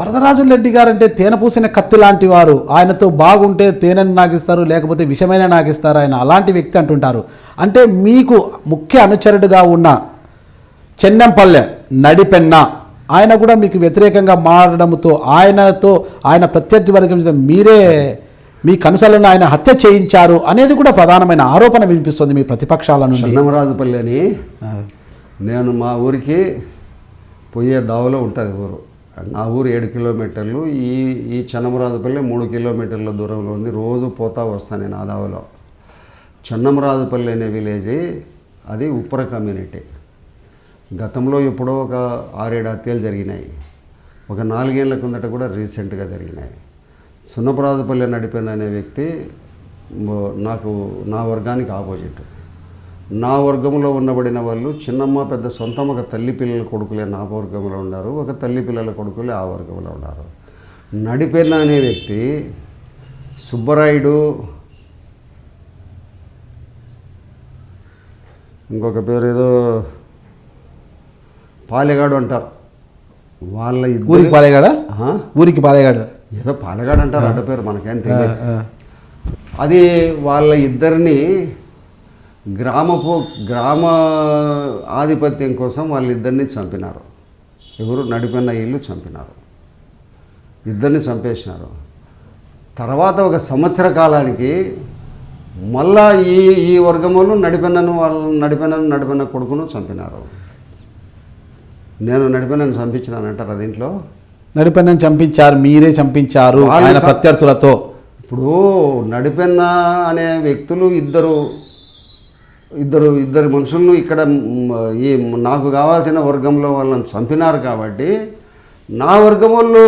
వరదరాజుల రెడ్డి గారు అంటే తేనె పూసిన కత్తి లాంటి వారు. ఆయనతో బాగుంటే తేనెను నాకిస్తారు, లేకపోతే విషమైన నాకిస్తారు. ఆయన అలాంటి వ్యక్తి అంటుంటారు. అంటే మీకు ముఖ్య అనుచరుడుగా ఉన్న చెన్నెంపల్లె నడిపెన్న ఆయన కూడా మీకు వ్యతిరేకంగా మారడంతో ఆయన ప్రత్యర్థి వర్గం మీరే మీ కనుసలను ఆయన హత్య చేయించారు అనేది కూడా ప్రధానమైన ఆరోపణ వినిపిస్తుంది మీ ప్రతిపక్షాల నుండి. చెన్నమరాజుపల్లి అని నేను మా ఊరికి పోయే దావలో ఉంటుంది ఊరు. నా ఊరు 7 కిలోమీటర్లు. ఈ చెన్నమరాజుపల్లి 3 కిలోమీటర్ల దూరంలో ఉంది. రోజు పోతా వస్తాను నేను ఆ దావలో. చెన్నమరాజుపల్లి అనే విలేజ్ అది ఉప్పర కమ్యూనిటీ. గతంలో ఎప్పుడో ఒక 6-7 హత్యలు జరిగినాయి. ఒక 4 ఏళ్ల కిందట కూడా రీసెంట్గా జరిగినాయి. సున్నపరాజుపల్లి నడిపెన్న అనే వ్యక్తి నాకు నా వర్గానికి ఆపోజిట్. నా వర్గంలో ఉండబడిన వాళ్ళు చిన్నమ్మ పెద్ద సొంతం ఒక తల్లి పిల్లల కొడుకులే నా వర్గంలో ఉన్నారు, ఒక తల్లి పిల్లల కొడుకులే ఆ వర్గంలో ఉన్నారు. నడిపెన్న అనే వ్యక్తి సుబ్బరాయుడు, ఇంకొక పేరు ఏదో పాలెగాడు అంటారు. వాళ్ళ ఊరికి పాలెగాడా? ఊరికి పాలెగాడు ఏదో పాలెగాడు అంటారు, అడ్డ పేరు మనకేం తెలియదు. అది వాళ్ళ ఇద్దరిని గ్రామ ఆధిపత్యం కోసం వాళ్ళిద్దరిని చంపినారు. ఎవరు? నడిపెన్న ఇల్లు చంపినారు. ఇద్దరిని చంపేసినారు. తర్వాత ఒక సంవత్సర కాలానికి మళ్ళా ఈ వర్గం వాళ్ళు నడిపెన్న కొడుకును చంపినారు. నేను నడిపెన్నను చంపించినానంటారు అది ఇంట్లో. నడిపెన్నను చంపించారు, మీరే చంపించారు ఆయన ప్రత్యర్థులతో. ఇప్పుడు నడిపెన్న అనే వ్యక్తులు ఇద్దరు మనుషులను ఇక్కడ ఈ నాకు కావాల్సిన వర్గంలో వాళ్ళని చంపినారు కాబట్టి నా వర్గం వాళ్ళు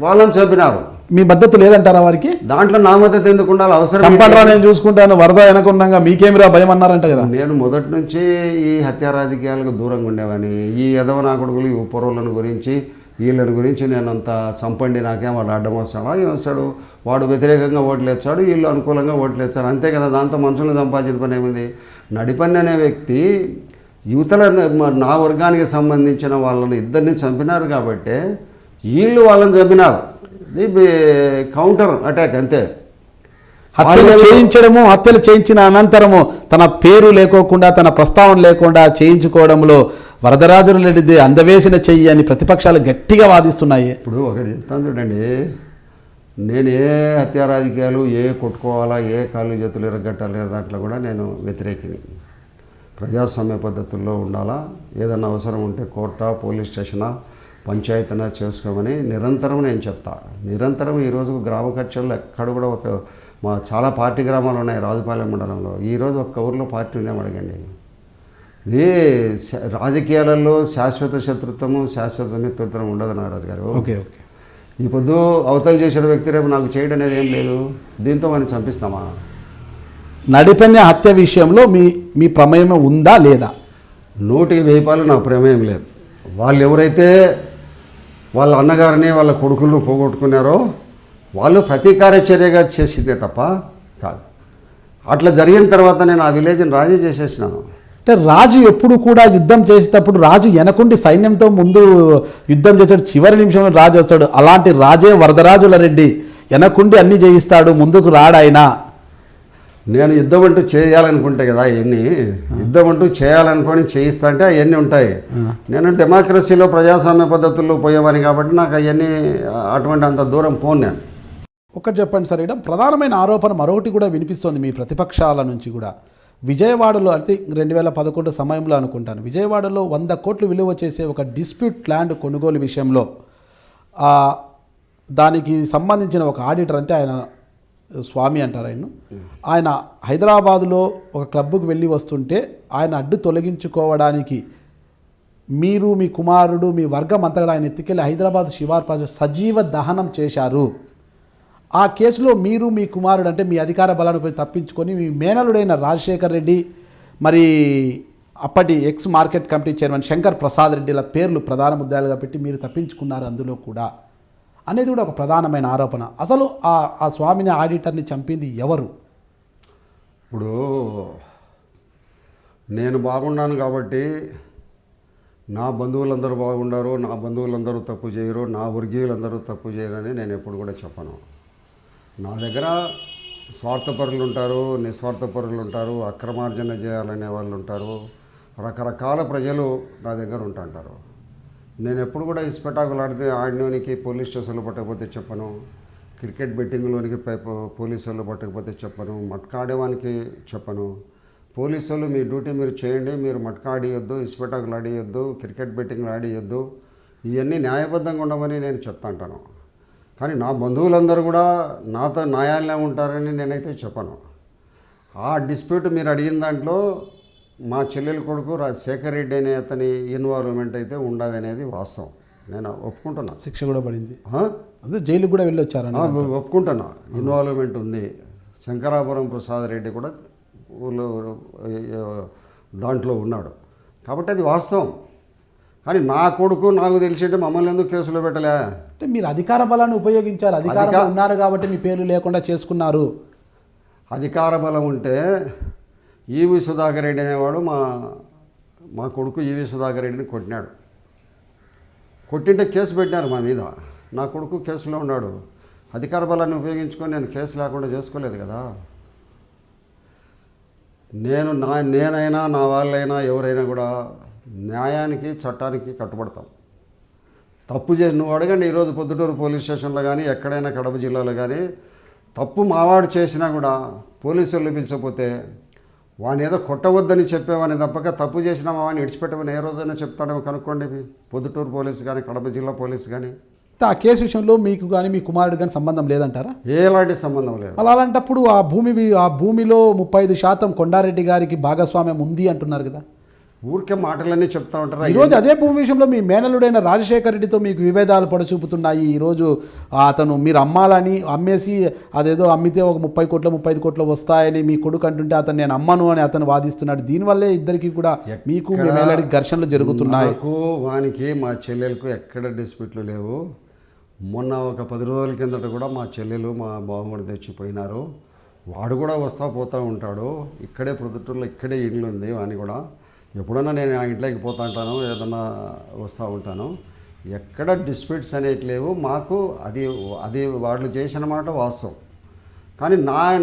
వాళ్ళని చంపినారు. మీ మద్దతు లేదంటారా వారికి? దాంట్లో నా మద్దతు ఎందుకు ఉండాలి? అవసరం చంపడరా, నేను చూసుకుంటాను, వరద వెనకుండా మీకేమిరా భయం అన్నారంట కదా. నేను మొదటి నుంచి ఈ హత్యా రాజకీయాలకు దూరంగా ఉండేవాని. ఈ యదవ నా కొడుకులు, ఈ ఉప్పరోళ్ళని గురించి, వీళ్ళని గురించి నేను అంత చంపండి, నాకేం వాడు అడ్డం వస్తాడా, ఏం వస్తాడు, వాడు వ్యతిరేకంగా ఓట్లు వేస్తాడు, వీళ్ళు అనుకూలంగా ఓట్లు వేస్తారు, అంతే కదా. దాంతో మనుషులను సంపాదించిన పని ఏముంది? నడిపన్ని అనే వ్యక్తి యువతల నా వర్గానికి సంబంధించిన వాళ్ళని ఇద్దరిని చంపినారు కాబట్టి వీళ్ళు వాళ్ళని చంపినారు. ఇది కౌంటర్ అటాక్ అంతే. హత్యలు చేయించిన అనంతరము తన పేరు లేకోకుండా, తన ప్రస్తావన లేకుండా చేయించుకోవడంలో వరదరాజుల రెడ్డిది అందవేసిన చెయ్యి అని ప్రతిపక్షాలు గట్టిగా వాదిస్తున్నాయి. ఇప్పుడు ఒకటి చెప్తాను చూడండి, నేను ఏ హత్యా రాజకీయాలు, ఏ కొట్టుకోవాలా, ఏ కాళ్ళు చేతులు ఎరగట్టాలి దాంట్లో కూడా నేను వ్యతిరేకిని. ప్రజాస్వామ్య పద్ధతుల్లో ఉండాలా. ఏదన్నా అవసరం ఉంటే కోర్టా, పోలీస్ స్టేషనా, పంచాయతీనా చేసుకోమని నిరంతరం నేను చెప్తా. నిరంతరం ఈరోజు గ్రామ కక్షల్లో ఎక్కడ కూడా మా చాలా పార్టీ గ్రామాలు ఉన్నాయి రాజుపాలెం మండలంలో. ఈరోజు ఒక్క ఊరిలో పార్టీ ఉందేమో అడగండి. ఇది రాజకీయాలలో శాశ్వత శత్రుత్వము, శాశ్వత మిత్రుత్వం ఉండదు నాగరాజు గారు. Okay okay. ఈ పొద్దు అవతలు చేసిన వ్యక్తి రేపు నాకు చేయడం అనేది ఏం లేదు. దీంతో మనం చంపిస్తామా? నడిపెన్న హత్య విషయంలో మీ ప్రమేయం ఉందా లేదా? 100% నా ప్రమేయం లేదు. వాళ్ళు ఎవరైతే వాళ్ళ అన్నగారిని, వాళ్ళ కొడుకులను పోగొట్టుకున్నారో వాళ్ళు ప్రతీకార చర్యగా చేసిందే తప్ప కాదు. అట్లా జరిగిన తర్వాత నేను ఆ విలేజ్ని రాజీ చేసేసినాను. అంటే రాజు ఎప్పుడు కూడా యుద్ధం చేసేటప్పుడు రాజు వెనకుండి సైన్యంతో ముందు యుద్ధం చేశాడు, చివరి నిమిషంలో రాజు వస్తాడు. అలాంటి రాజే వరదరాజుల రెడ్డి. వెనకుండి అన్నీ చేయిస్తాడు, ముందుకు రాడాయన. నేను యుద్ధం అంటూ చేయాలనుకుంటే కదా అవన్నీ, యుద్ధం అంటూ చేయాలనుకొని చేయిస్తా అంటే అవన్నీ ఉంటాయి. నేను డెమోక్రసీలో ప్రజాస్వామ్య పద్ధతుల్లో పోయేవాని కాబట్టి నాకు అవన్నీ అటువంటి అంత దూరం పోను. నేను ఒకటి చెప్పండి సార్, ఇక్కడ ప్రధానమైన ఆరోపణ మరొకటి కూడా వినిపిస్తోంది మీ ప్రతిపక్షాల నుంచి కూడా. విజయవాడలో అంటే 2011 సమయంలో అనుకుంటాను, విజయవాడలో 100 కోట్లు విలువ చేసే ఒక డిస్ప్యూట్ ల్యాండ్ కొనుగోలు విషయంలో దానికి సంబంధించిన ఒక ఆడిటర్, అంటే ఆయన స్వామి అంటారు ఆయన హైదరాబాదులో ఒక క్లబ్కు వెళ్ళి వస్తుంటే ఆయన అడ్డు తొలగించుకోవడానికి మీరు, మీ కుమారుడు, మీ వర్గం అంతగా ఆయన ఎత్తుకెళ్ళి హైదరాబాద్ శివార్ ప్రాజెక్ట్ సజీవ దహనం చేశారు. ఆ కేసులో మీరు, మీ కుమారుడు అంటే మీ అధికార బలాన్ని తప్పించుకొని మీ మేనలుడైన రాజశేఖర్ రెడ్డి, మరి అప్పటి ex market committee chairman Shankar Prasad రెడ్డిల పేర్లు ప్రధాన ముద్దాలుగా పెట్టి మీరు తప్పించుకున్నారు అందులో కూడా అనేది కూడా ఒక ప్రధానమైన ఆరోపణ. అసలు ఆ స్వామిని, ఆడిటర్ని చంపింది ఎవరు? ఇప్పుడు నేను బాగున్నాను కాబట్టి నా బంధువులందరూ బాగుండారు, నా బంధువులందరూ తప్పు చేయరు, నా వర్గీయులందరూ తప్పు చేయరని నేను ఎప్పుడు కూడా చెప్పను. నా దగ్గర స్వార్థపరులు ఉంటారు, నిస్వార్థపరులు ఉంటారు, అక్రమార్జన చేయాలనే వాళ్ళు ఉంటారు, రకరకాల ప్రజలు నా దగ్గర ఉంటుంటారు. నేను ఎప్పుడు కూడా ఇస్పెటాకులు ఆడినోనికి పోలీస్ స్టేషన్లో పట్టకపోతే చెప్పను, క్రికెట్ బెట్టింగ్లోనికి పోలీసు వాళ్ళు పట్టకపోతే చెప్పను, మట్కా ఆడేవానికి చెప్పను. పోలీసు వాళ్ళు మీ డ్యూటీ మీరు చేయండి, మీరు మట్కా ఆడియొద్దు, ఇస్పెటాకులు ఆడియొద్దు, క్రికెట్ బెట్టింగ్లు ఆడియొద్దు, ఇవన్నీ న్యాయబద్ధంగా ఉండమని నేను చెప్తా అంటాను. కానీ నా బంధువులందరూ కూడా నాతో న్యాయాలనే ఉంటారని నేనైతే చెప్పను. ఆ డిస్ప్యూట్ మీరు అడిగిన దాంట్లో మా చెల్లెలు కొడుకు శేఖర్ రెడ్డి అనే అతని ఇన్వాల్వ్మెంట్ అయితే ఉండదనేది వాస్తవం, నేను ఒప్పుకుంటున్నా. శిక్ష కూడా పడింది, అదే జైలుకి కూడా వెళ్ళి వచ్చారని ఒప్పుకుంటున్నా. ఇన్వాల్వ్మెంట్ ఉంది. శంకరాపురం ప్రసాద్ రెడ్డి కూడా దాంట్లో ఉన్నాడు కాబట్టి అది వాస్తవం. కానీ నా కొడుకు నాకు తెలిసింటే మమ్మల్ని ఎందుకు కేసులో పెట్టలే? అంటే మీరు అధికార బలాన్ని ఉపయోగించారు, అధికారంలో ఉన్నారు కాబట్టి మీ పేర్లు లేకుండా చేసుకున్నారు. అధికార బలం ఉంటే ఈవి సుధాకర్ రెడ్డి అనేవాడు మా కొడుకు ఈవి సుధాకర్ రెడ్డిని కొట్టినాడు. కొట్టింటే కేసు పెట్టినారు మా మీద. నా కొడుకు కేసులో ఉన్నాడు. అధికార బలాన్ని ఉపయోగించుకొని నేను కేసు లేకుండా చేసుకోలేదు కదా. నేనైనా నా వాళ్ళైనా ఎవరైనా కూడా న్యాయానికి చట్టానికి కట్టుబడతాం. తప్పు చేసి నువ్వు అడగండి, ఈరోజు పొద్దుటూరు పోలీస్ స్టేషన్లో కానీ ఎక్కడైనా కడప జిల్లాలో కానీ తప్పు మావాడు చేసినా కూడా పోలీసులు పిలిచకపోతే వాని ఏదో కొట్టవద్దని చెప్పేవాని తప్పక తప్పు చేసినా వాడిని విడిచిపెట్టమని ఏ రోజైనా చెప్తాడేమో కనుక్కోండి. పొద్దుటూరు పోలీసు కానీ కడప జిల్లా పోలీసు కానీ. ఆ కేసు విషయంలో మీకు కానీ మీ కుమారుడు కానీ సంబంధం లేదంటారా? ఎలాంటి సంబంధం లేదు. అలాంటప్పుడు ఆ భూమిలో 35% కొండారెడ్డి గారికి భాగస్వామ్యం ఉంది అంటున్నారు కదా. ఊరికే మాటలన్నీ చెప్తా ఉంటారు. ఈరోజు అదే భూమి విషయంలో మీ మేనలుడైన రాజశేఖర్ రెడ్డితో మీకు విభేదాలు పడచూపుతున్నాయి. ఈరోజు అతను మీరు అమ్మేసి అదేదో అమ్మితే ఒక 30 కోట్లు 35 కోట్లు వస్తాయని మీ కొడుకు అంటుంటే అతను నేను అమ్మను అని అతను వాదిస్తున్నాడు. దీనివల్లే ఇద్దరికి కూడా మీకు మీ మేనలుడికి ఘర్షణలు జరుగుతున్నాయి. నాకు వానికి మా చెల్లెలకు ఎక్కడ డిస్ప్యూట్లు లేవు. మొన్న ఒక 10 రోజుల కిందట కూడా మా చెల్లెలు మా బావమడి తెచ్చిపోయినారు. వాడు కూడా వస్తూ పోతూ ఉంటాడు. ఇక్కడే ప్రొద్దుటూరులో ఇక్కడే ఇల్లు ఉంది. వాని కూడా ఎప్పుడన్నా నేను ఆ ఇంట్లోకి పోతూ ఉంటాను, ఏదన్నా వస్తూ ఉంటాను. ఎక్కడ డిస్ప్యూట్స్ అనేవి లేవు మాకు. అది వాళ్ళు చేసిన మాట వాస్తవం. కానీ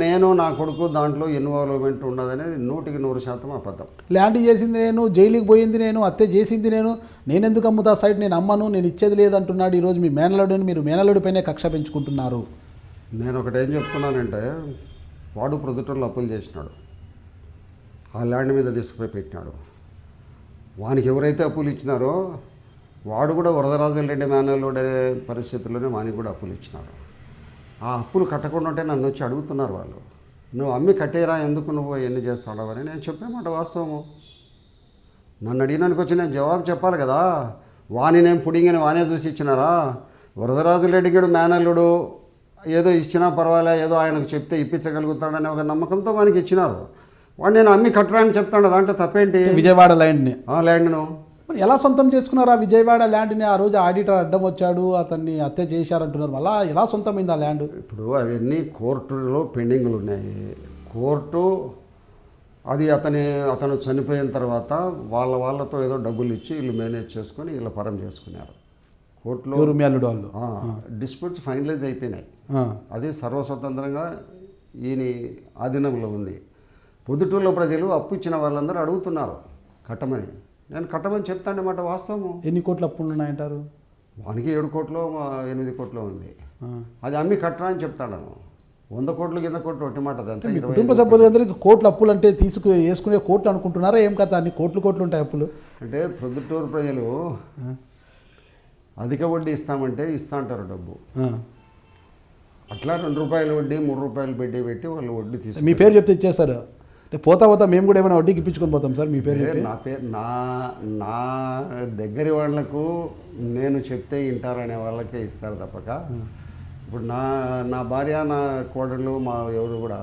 నేను నా కొడుకు దాంట్లో ఇన్వాల్వ్మెంట్ ఉండదనేది 100% అబద్ధం. ల్యాండ్ చేసింది నేను, జైలుకి పోయింది నేను, హత్య చేసింది నేను ఎందుకు అమ్ముతా సైట్, నేను అమ్మను, నేను ఇచ్చేది లేదంటున్నాడు. ఈరోజు మీ మేనలుడిని మీరు మేనలుడిపైనే కక్ష పెంచుకుంటున్నారు. నేను ఒకటేం చెప్తున్నానంటే, వాడు ప్రొద్దుటూరులో అప్పులు చేసినాడు, ఆ ల్యాండ్ మీద తీసుకుపోయి పెట్టినాడు. వానికి ఎవరైతే అప్పులు ఇచ్చినారో వాడు కూడా వరదరాజుల రెడ్డి మేనల్లుడే పరిస్థితుల్లోనే వానికి కూడా అప్పులు ఇచ్చినాడు. ఆ అప్పులు కట్టకుండా ఉంటే నన్ను వచ్చి అడుగుతున్నారు వాళ్ళు, నువ్వు అమ్మి కట్టేరా, ఎందుకు నువ్వు ఎన్ని చేస్తాడో అని. నేను చెప్పే మాట వాస్తవము. నన్ను అడిగినానికి వచ్చి నేను జవాబు చెప్పాలి కదా. వాని నేను పుడింగిని వానే చూసి ఇచ్చినారా? వరదరాజుల రెడ్డికి మేనల్లుడు ఏదో ఇచ్చినా పర్వాలే, ఏదో ఆయనకు చెప్తే ఇప్పించగలుగుతాడనే ఒక నమ్మకంతో వానికి ఇచ్చినారు. వాడు నేను అమ్మి కట్టరా అని చెప్తాడు, దాంట్లో తప్పేంటి? విజయవాడ ల్యాండ్ని ల్యాండ్ను ఎలా సొంతం చేసుకున్నారు? ఆ విజయవాడ ల్యాండ్ని ఆ రోజు ఆడిటర్ అడ్డం వచ్చాడు, అతన్ని హత్య చేశారంటున్నారు. అలా ఎలా సొంతమైంది ఆ ల్యాండ్? ఇప్పుడు అవన్నీ కోర్టులో పెండింగ్లు ఉన్నాయి. కోర్టు అది అతను చనిపోయిన తర్వాత వాళ్ళతో ఏదో డబ్బులు ఇచ్చి వీళ్ళు మేనేజ్ చేసుకొని వీళ్ళు పరం చేసుకున్నారు. కోర్టులో మేలుడు డిస్ప్యూట్స్ ఫైనలైజ్ అయిపోయినాయి. అది సర్వస్వతంత్రంగా ఈయన ఆధీనంలో ఉంది. పొద్దుటూరులో ప్రజలు అప్పు ఇచ్చిన వాళ్ళందరూ అడుగుతున్నారు కట్టమని. నేను కట్టమని చెప్తానమాట వాస్తవము. ఎన్ని కోట్ల అప్పులు ఉన్నాయంటారు? వానికి 7 కోట్లు 8 కోట్లు ఉంది. అది అమ్మి కట్టరా అని చెప్తాను. 100 కోట్లు 100 కోట్లు ఒట్టి మాట. అదంతా కుటుంబ సభ్యులందరికీ కోట్ల అప్పులు అంటే వేసుకునే కోట్లు అనుకుంటున్నారా? ఏం కదా అన్ని కోట్లు ఉంటాయి అప్పులు. అంటే ప్రొద్దుటూరు ప్రజలు అధిక వడ్డీ ఇస్తామంటే ఇస్తా అంటారు డబ్బు. అట్లా 2 రూపాయల వడ్డీ 3 రూపాయలు పెట్టి వాళ్ళు వడ్డీ తీసుకు. మీ పేరు చెప్తే ఇచ్చేస్తారు. అంటే పోతా మేము కూడా ఏమైనా వడ్డీకి ఇప్పించుకొని పోతాం సార్. మీ పేరు నా దగ్గరి వాళ్లకు నేను చెప్తే వింటారనే వాళ్ళకే ఇస్తారు తప్పక. ఇప్పుడు నా భార్య నా కోడళ్ళు మా ఎవరు కూడా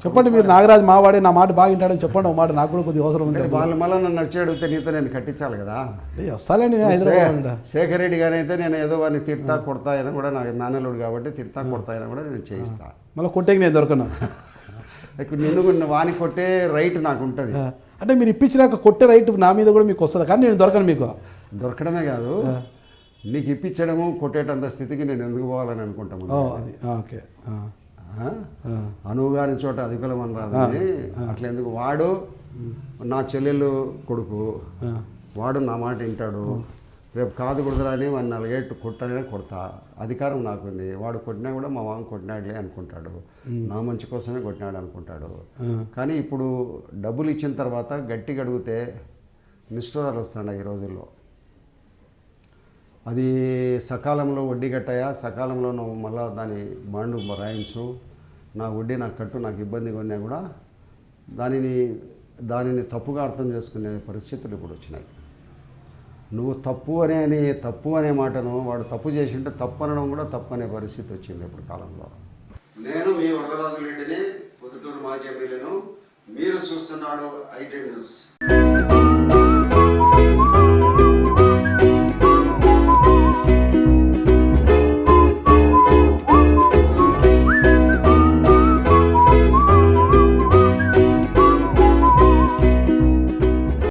చెప్పండి. మీరు నాగరాజు మావాడే, నా మాట బాగా వింటాడని చెప్పండి. ఒక మాట నాకు కూడా కొద్దిగా అవసరం ఉంది. వాళ్ళు మళ్ళీ నన్ను వచ్చి అడిగితే నీతో నేను కట్టించాలి కదా. వస్తానండి హైదరాబాద్. శేఖర్ రెడ్డి గారు అయితే నేను ఏదో వాడిని తిడతా కొడతా అయినా కూడా నాకు మేనలుడు కాబట్టి తిడతా కొడతా అయినా కూడా నేను చేయిస్తాను. మళ్ళీ కొట్టేకి నేను దొరకను. నిన్ను వాని కొట్టే రైట్ నాకు ఉంటుంది. అంటే మీరు ఇప్పించినాక కొట్టే రైట్ నా మీద కూడా మీకు వస్తుంది, కానీ నేను దొరకను మీకు. దొరకడమే కాదు నీకు ఇప్పించడము కొట్టేటంత స్థితికి నేను ఎందుకు పోవాలని అనుకుంటాము. అది ఓకే. అనువుగాని చోట అధికులం అని రాదని అట్లా ఎందుకు. వాడు నా చెల్లెలు కొడుకు, వాడు నా మాట వింటాడు. రేపు కాదు కుదరని 4 ఏళ్ళు కొట్టనే కొడతా, అధికారం నాకుంది. వాడు కొట్టినా కూడా మా మామ కొట్టినాడులే అనుకుంటాడు, నా మంచి కోసమే కొట్టినాడు అనుకుంటాడు. కానీ ఇప్పుడు డబ్బులు ఇచ్చిన తర్వాత గట్టిగా అడిగితే నిష్ఠూరాలు వస్తున్నాయి ఈ రోజుల్లో. అది సకాలంలో వడ్డీ కట్టాయా, సకాలంలో నువ్వు మళ్ళా దాని బాండు రాయించు, నా వడ్డీ నాకు కట్టు, నాకు ఇబ్బందిగా ఉన్నా కూడా దానిని తప్పుగా అర్థం చేసుకునే పరిస్థితులు ఇప్పుడు వచ్చినాయి. నువ్వు తప్పు అనే మాటను వాడు తప్పు చేసింటే తప్పు అనడం కూడా తప్పు అనే పరిస్థితి వచ్చింది ఇప్పుడు కాలంలో. నేను మీ వరదరాజు రెడ్డిని, పొద్దుటూరు మాజీ ఎమ్మెల్యేను. మీరు చూస్తున్నాడు ఐటీ న్యూస్.